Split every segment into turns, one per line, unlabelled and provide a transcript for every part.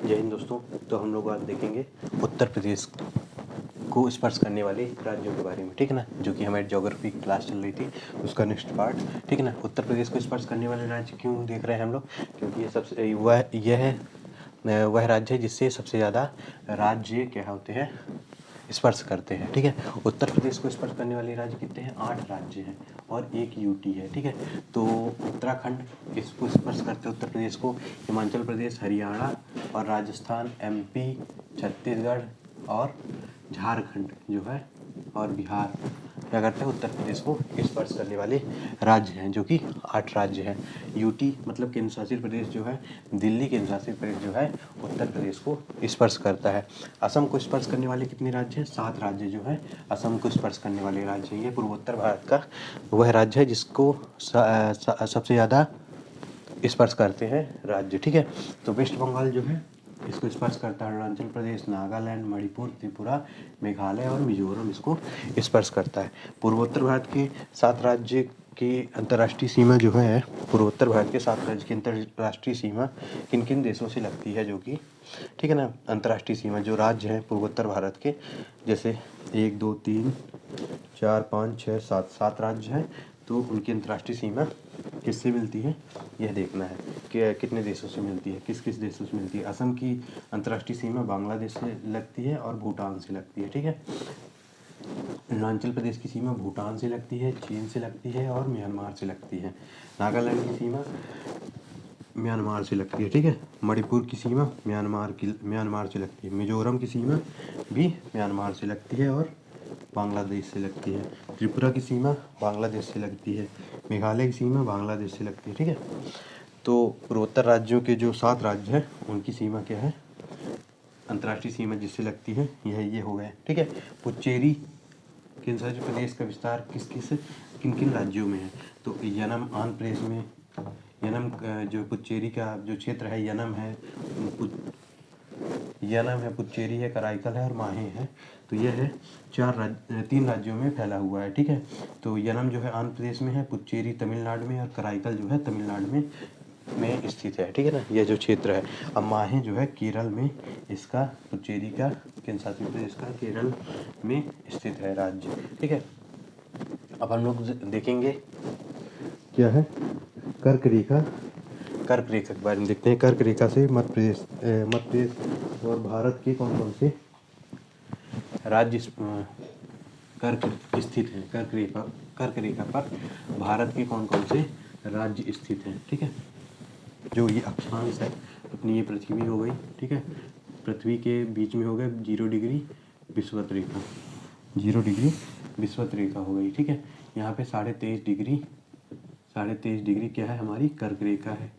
जय हिंद दोस्तों। तो हम लोग आज देखेंगे उत्तर प्रदेश को स्पर्श करने वाले राज्यों के बारे में, ठीक है ना, जो कि हमारी ज्योग्राफी की क्लास चल रही थी उसका नेक्स्ट पार्ट, ठीक है ना। उत्तर प्रदेश को स्पर्श करने वाले राज्य क्यों देख रहे हैं हम लोग, क्योंकि ये सबसे वह राज्य है जिससे सबसे ज़्यादा राज्य क्या होते हैं, स्पर्श करते हैं, ठीक है। उत्तर प्रदेश को स्पर्श करने वाले राज्य कितने हैं? 8 राज्य हैं और एक यूटी है, ठीक है। तो उत्तराखंड इसको स्पर्श करते हैं उत्तर प्रदेश को, हिमाचल प्रदेश, हरियाणा और राजस्थान, एमपी, छत्तीसगढ़ और झारखंड जो है और बिहार क्या करते हैं, उत्तर प्रदेश को स्पर्श करने वाले राज्य हैं, जो कि 8 राज्य हैं। यूटी मतलब केंद्र शासित प्रदेश जो है, दिल्ली केंद्र शासित प्रदेश जो है उत्तर प्रदेश को स्पर्श करता है। असम को स्पर्श करने वाले कितने राज्य हैं? 7 राज्य जो है असम को स्पर्श करने वाले राज्य हैं। ये पूर्वोत्तर भारत का वह राज्य है जिसको सबसे ज़्यादा स्पर्श करते हैं राज्य, ठीक है। तो वेस्ट बंगाल जो है इसको स्पर्श करता है, अरुणाचल प्रदेश, नागालैंड, मणिपुर, त्रिपुरा, मेघालय और मिजोरम इसको स्पर्श करता है। पूर्वोत्तर भारत के 7 राज्य की अंतर्राष्ट्रीय सीमा जो है, पूर्वोत्तर भारत के 7 राज्य की अंतर्राष्ट्रीय सीमा किन किन देशों से लगती है, जो कि ठीक है ना, अंतर्राष्ट्रीय सीमा जो राज्य हैं पूर्वोत्तर भारत के, जैसे 1 2 3 4 5 6 7 राज्य हैं, तो उनकी अंतर्राष्ट्रीय सीमा किससे मिलती है यह देखना है कि कितने देशों से मिलती है, किस किस देशों से मिलती है। असम की अंतर्राष्ट्रीय सीमा बांग्लादेश से लगती है और भूटान से लगती है, ठीक है। अरुणाचल प्रदेश की सीमा भूटान से लगती है, चीन से लगती है और म्यांमार से लगती है। नागालैंड की सीमा म्यांमार से लगती है, ठीक है। मणिपुर की सीमा म्यांमार से लगती है। मिजोरम की सीमा भी म्यांमार से लगती है और बांग्लादेश से लगती है। त्रिपुरा की सीमा बांग्लादेश से लगती है। मेघालय की सीमा बांग्लादेश से लगती है, ठीक है। तो पूर्वोत्तर राज्यों के जो 7 राज्य हैं उनकी सीमा क्या है, अंतर्राष्ट्रीय सीमा जिससे लगती है ये हो गए, ठीक है। पुच्चेरी केंद्र शासित प्रदेश का विस्तार किन किन राज्यों में है, तो यनम आंध्र प्रदेश में, यनम जो पुच्चेरी का जो क्षेत्र है, यनम है, पुच्चेरी है, कराईकल है और माहे है। तो यह है 3 राज्यों में फैला हुआ है, ठीक है। तो यनम जो है आंध्र प्रदेश में है, पुच्चेरी तमिलनाडु में और कराईकल जो है तमिलनाडु में स्थित है, ठीक है ना, यह जो क्षेत्र है। अब माहे जो है केरल में, इसका पुच्चेरी का केंद्र शासित प्रदेश का केरल में स्थित है राज्य, ठीक है। अब हम लोग देखेंगे क्या है, कर्क रेखा के बारे में देखते हैं। कर्क रेखा से मध्य प्रदेश और भारत के कौन कौन से राज्य कर्क स्थित हैं, कर्क रेखा पर भारत के कौन कौन से राज्य स्थित हैं, ठीक है। जो ये अक्षांश है अपनी, ये पृथ्वी हो गई, ठीक है, पृथ्वी के बीच में हो गए 0 डिग्री विषुवत रेखा, 0 डिग्री विषुवत रेखा हो गई, ठीक है। यहाँ पे 23.5 डिग्री क्या है, हमारी कर्क रेखा है।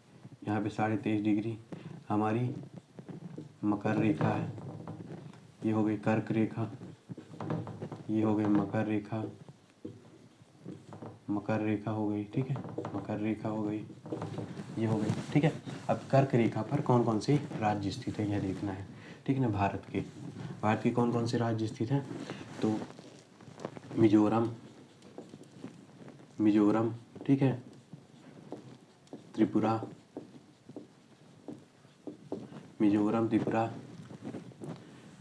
यहाँ पे 23.5 डिग्री हमारी मकर रेखा है। ये हो गई कर्क रेखा, ये हो गई मकर रेखा हो गई, ठीक है, मकर रेखा हो गई, ये हो गई, ठीक है। अब कर्क रेखा पर कौन कौन से राज्य स्थित है यह देखना है, ठीक है ना। भारत के कौन कौन से राज्य स्थित हैं, तो मिजोरम, ठीक है, त्रिपुरा,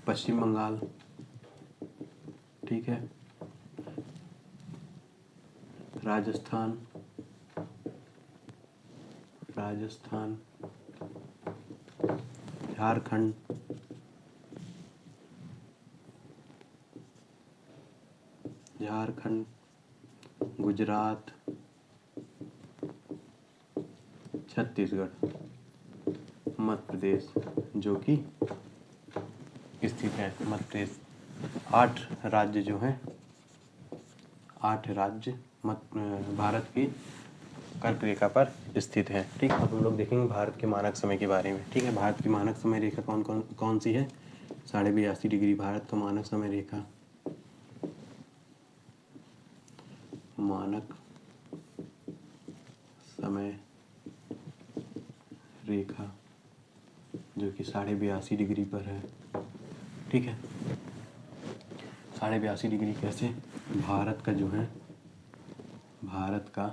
पश्चिम बंगाल, ठीक है, राजस्थान, झारखंड, गुजरात, छत्तीसगढ़, मध्य प्रदेश जो कि स्थित है मध्य प्रदेश। 8 राज्य जो हैं, 8 राज्य भारत की कर्क रेखा पर स्थित है, ठीक। अब हम लोग देखेंगे भारत के मानक समय के बारे में, ठीक है। भारत की मानक समय रेखा कौन सी है? 82.5 डिग्री भारत का मानक समय रेखा, मानक समय रेखा जो कि 82.5 डिग्री पर है, ठीक है। 82.5 डिग्री कैसे? भारत का जो है, भारत का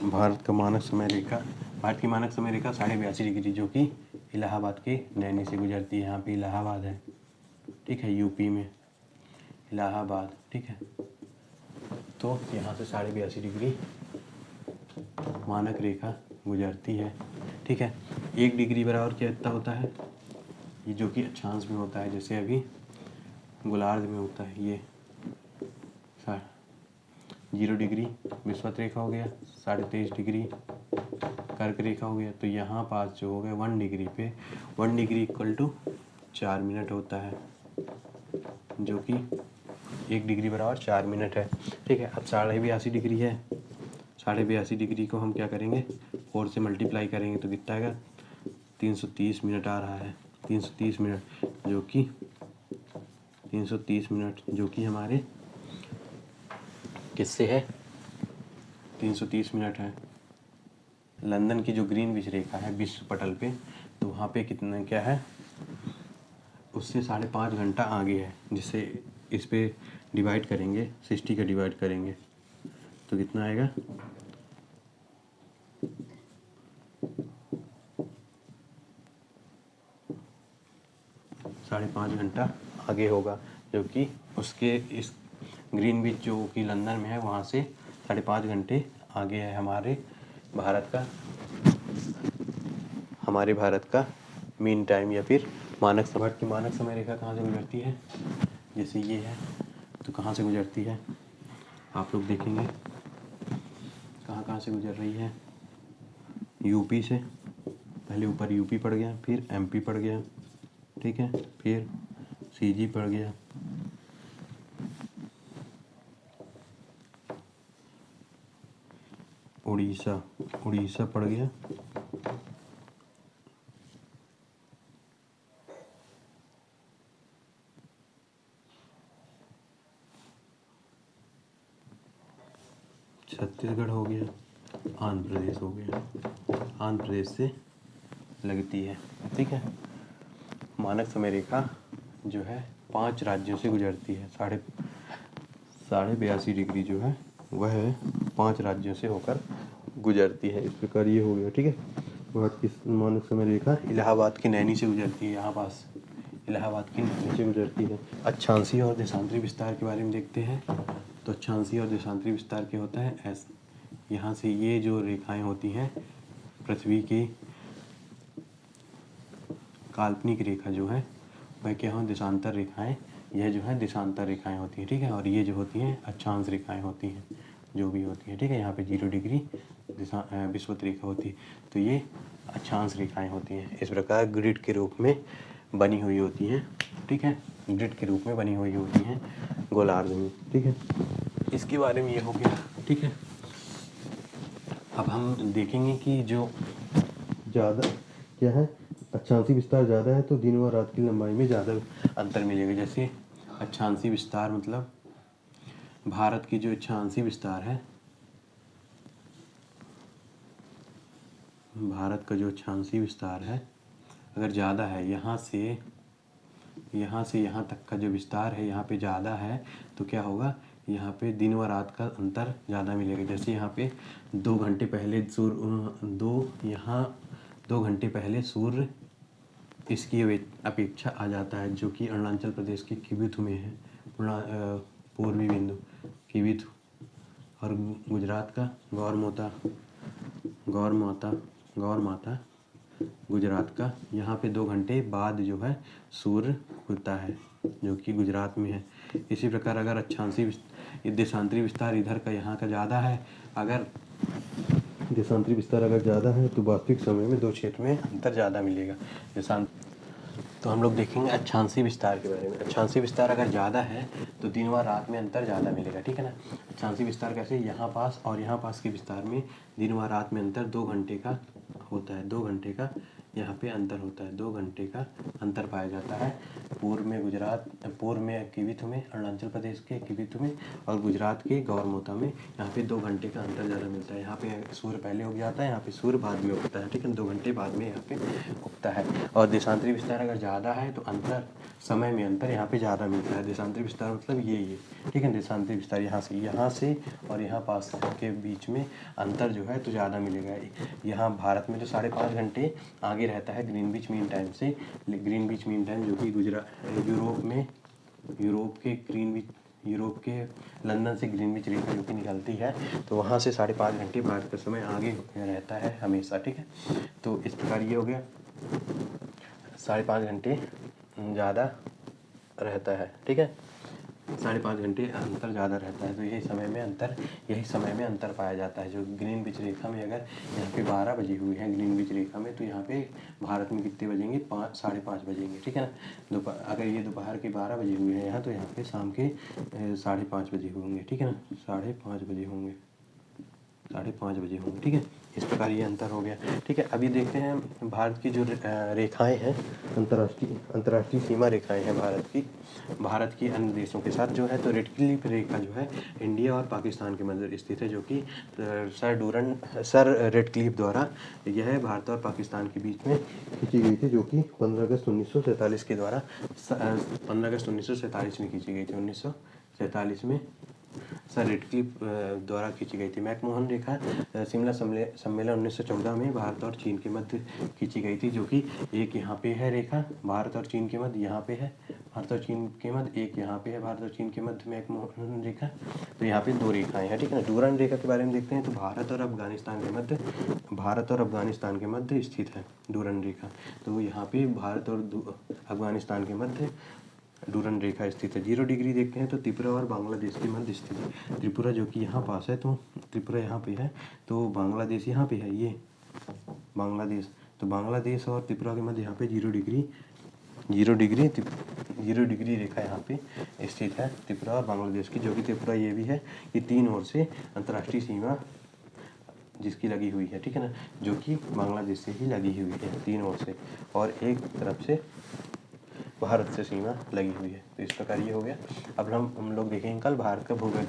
भारत की मानक समय रेखा 82.82 डिग्री जो कि इलाहाबाद के नैनी से गुजरती है। यहाँ पे इलाहाबाद है, ठीक है, यूपी में इलाहाबाद, ठीक है। तो यहाँ से 82.82 डिग्री मानक रेखा गुजरती है, ठीक है। 1 डिग्री बराबर क्या इतना होता है, ये जो कि अक्षांश में होता है, जैसे अभी गोलार्ध में होता है ये 0 डिग्री विषुवत रेखा हो गया, 23.5 डिग्री कर्क रेखा हो गया। तो यहाँ पास जो हो गया 1 डिग्री पे 1 डिग्री इक्वल टू 4 मिनट होता है, जो कि 1 डिग्री बराबर 4 मिनट है, ठीक है। अब 82.82 डिग्री है, 82.82 डिग्री को हम क्या करेंगे 4 से मल्टीप्लाई करेंगे तो कितना आएगा 330 मिनट आ रहा है। 330 मिनट जो कि 330 मिनट जो कि हमारे किससे है 330 मिनट है लंदन की जो ग्रीनविच रेखा है विश्व पटल पे, तो वहाँ पे कितना क्या है उससे 5.5 घंटा आगे है। जिससे इस पे डिवाइड करेंगे 60 का डिवाइड करेंगे तो कितना आएगा 5.5 घंटा आगे होगा, जो कि उसके इस ग्रीनविच जो कि लंदन में है वहाँ से 5.5 घंटे आगे है हमारे भारत का मीन टाइम या फिर मानक समय। की मानक समय रेखा कहाँ से गुजरती है, जैसे ये है तो कहाँ से गुजरती है आप लोग देखेंगे, कहाँ से गुजर रही है, यूपी से। पहले ऊपर यूपी पड़ गया, फिर एमपी पड़ गया, ठीक है, फिर सीजी पड़ गया, उड़ीसा पड़ गया, छत्तीसगढ़ हो गया, आंध्र प्रदेश हो गया, आंध्र प्रदेश से लगती है, ठीक है। मानक समय रेखा जो है 5 राज्यों से गुजरती है। 82.5 डिग्री जो है वह 5 राज्यों से होकर गुजरती है। इस प्रकार ये हो गया, ठीक है। भारत की मानक समय रेखा इलाहाबाद की नैनी से गुजरती है, यहाँ पास इलाहाबाद की नैनी से गुजरती है। अक्षांशीय और देशांतरी विस्तार के बारे में देखते हैं। तो अक्षांशीय और देशांतरी विस्तार क्या होता है, यहाँ से ये जो रेखाएं होती हैं पृथ्वी की काल्पनिक रेखा जो है वह क्या हो देशांतर रेखाएं, यह जो है देशांतर रेखाएं होती हैं, ठीक है। और ये जो होती हैं अक्षांश रेखाएं होती हैं, जो भी होती है, ठीक है। यहाँ पे 0 डिग्री विषुवत रेखा होती है, तो ये अक्षांश रेखाएं होती हैं। इस प्रकार ग्रिड के रूप में बनी हुई होती हैं, ठीक है, ग्रिड के रूप में बनी हुई होती हैं गोलार्ध में, ठीक है। इसके बारे में ये हो गया, ठीक है। अब हम देखेंगे कि जो ज़्यादा क्या है अक्षांशी विस्तार ज़्यादा है तो दिन व रात की लंबाई में ज़्यादा अंतर मिलेगा। जैसे अक्षांशी विस्तार मतलब भारत की जो अक्षांशी विस्तार है, भारत का जो अक्षांशी विस्तार है अगर ज़्यादा है, यहाँ से यहाँ तक का जो विस्तार है यहाँ पे ज़्यादा है, तो क्या होगा यहाँ पे दिन व रात का अंतर ज़्यादा मिलेगा। जैसे यहाँ पे 2 घंटे पहले दो घंटे पहले सूर्य इसकी अपेक्षा आ जाता है, जो कि अरुणाचल प्रदेश के किबिथु में है, पूर्वी बिंदु किबिथु। और गुजरात का गौर माता गुजरात का यहाँ पे 2 घंटे बाद जो है सूर्य खुलता है, जो कि गुजरात में है। इसी प्रकार अगर अक्षांशी देशांतरी विस्तार इधर का यहाँ का ज़्यादा है, अगर देशांतरी विस्तार अगर ज़्यादा है तो वास्तविक समय में 2 क्षेत्र में अंतर ज़्यादा मिलेगा। तो हम लोग देखेंगे अक्षांशी विस्तार के बारे में। अक्षांशी विस्तार अगर ज़्यादा है तो दिन व रात में अंतर ज़्यादा मिलेगा, ठीक है ना। अक्षांशी विस्तार कैसे, यहाँ पास और यहाँ पास के विस्तार में दिन व रात में अंतर 2 घंटे का होता है, 2 घंटे का यहाँ पे अंतर होता है, 2 घंटे का अंतर पाया जाता है। पूर्व में किबिथु में, अरुणाचल प्रदेश के किबिथु में, और गुजरात के गौरमोता में यहाँ पे 2 घंटे का अंतर ज़्यादा मिलता है। यहाँ पे सूर्य पहले उग जाता है, यहाँ पे सूर्य बाद में उगता है, ठीक है, 2 घंटे बाद में यहाँ पे उगता है। और देशांतरी विस्तार अगर ज़्यादा है तो अंतर समय में अंतर यहाँ पे ज़्यादा मिलता है। देशांतरी विस्तार मतलब ये ठीक है। देशांतरी विस्तार यहाँ से और यहाँ पास के बीच में अंतर जो है तो ज़्यादा मिलेगा। यहाँ भारत में तो 5.5 घंटे आगे रहता है ग्रीनविच मीन टाइम से। ग्रीनविच मीन टाइम जो कि यूरोप के लंदन से ग्रीनविच रेखा जो कि निकलती है, तो वहाँ से 5.5 घंटे भारत का समय आगे रहता है हमेशा, ठीक है। तो इस प्रकार ये हो गया, 5.5 घंटे ज़्यादा रहता है, ठीक है। 5.5 घंटे अंतर ज़्यादा रहता है, तो यही समय में अंतर पाया जाता है। जो ग्रीनविच रेखा में अगर यहाँ पे 12 बजे हुई है ग्रीनविच रेखा में, तो यहाँ पे भारत में कितने बजेंगे? 5:30 बजेंगे, ठीक है ना। अगर ये दोपहर के 12 बजे हुए हैं यहाँ, तो यहाँ पे शाम के 5:30 बजे होंगे, ठीक है ना। 5:30 बजे होंगे, 5:30 बजे होंगे, ठीक है। इस प्रकार ये अंतर हो गया, ठीक है। अभी देखते हैं भारत की जो रेखाएं हैं, अंतर्राष्ट्रीय सीमा रेखाएं हैं भारत की अन्य देशों के साथ जो है। तो रेड क्लिफ रेखा जो है इंडिया और पाकिस्तान के मध्य स्थित है, जो कि सर रेड क्लिफ द्वारा यह भारत और पाकिस्तान के बीच में खींची गई थी, जो कि 15 अगस्त 1947 के द्वारा 15 अगस्त 1947 में खींची गई थी। 1947 में सर रेडक्लिफ द्वारा खींची गई थी। मैकमोहन रेखा शिमला सम्मेलन 1914 में भारत और चीन के मध्य खींची गई थी, जो कि एक यहाँ पे है रेखा भारत और चीन के मध्य, यहाँ पे है भारत और चीन के मध्य, एक यहाँ पे है भारत और चीन के मध्य मैकमोहन रेखा। तो यहाँ पे 2 रेखाएं हैं, ठीक है ना। डूरांड रेखा के बारे में देखते हैं, तो भारत और अफगानिस्तान के मध्य स्थित है डूरांड रेखा। तो यहाँ पे भारत और अफगानिस्तान के मध्य डूरांड रेखा स्थित है। 0 डिग्री देखते हैं, तो त्रिपुरा और बांग्लादेश के मध्य स्थित है। त्रिपुरा जो कि यहाँ पास है, तो त्रिपुरा यहाँ पे है, तो बांग्लादेश यहाँ पे है, ये बांग्लादेश। तो बांग्लादेश और त्रिपुरा के मध्य यहाँ पे 0 डिग्री रेखा यहाँ पे स्थित है, त्रिपुरा और बांग्लादेश की। जो कि त्रिपुरा ये भी है कि 3 ओर से अंतर्राष्ट्रीय सीमा जिसकी लगी हुई है, ठीक है ना, जो कि बांग्लादेश से ही लगी हुई है 3 ओर से, और एक तरफ से भारत से सीमा लगी हुई है। तो इस प्रकार ये हो गया। अब हम लोग देखेंगे कल भारत का भूविज्ञान।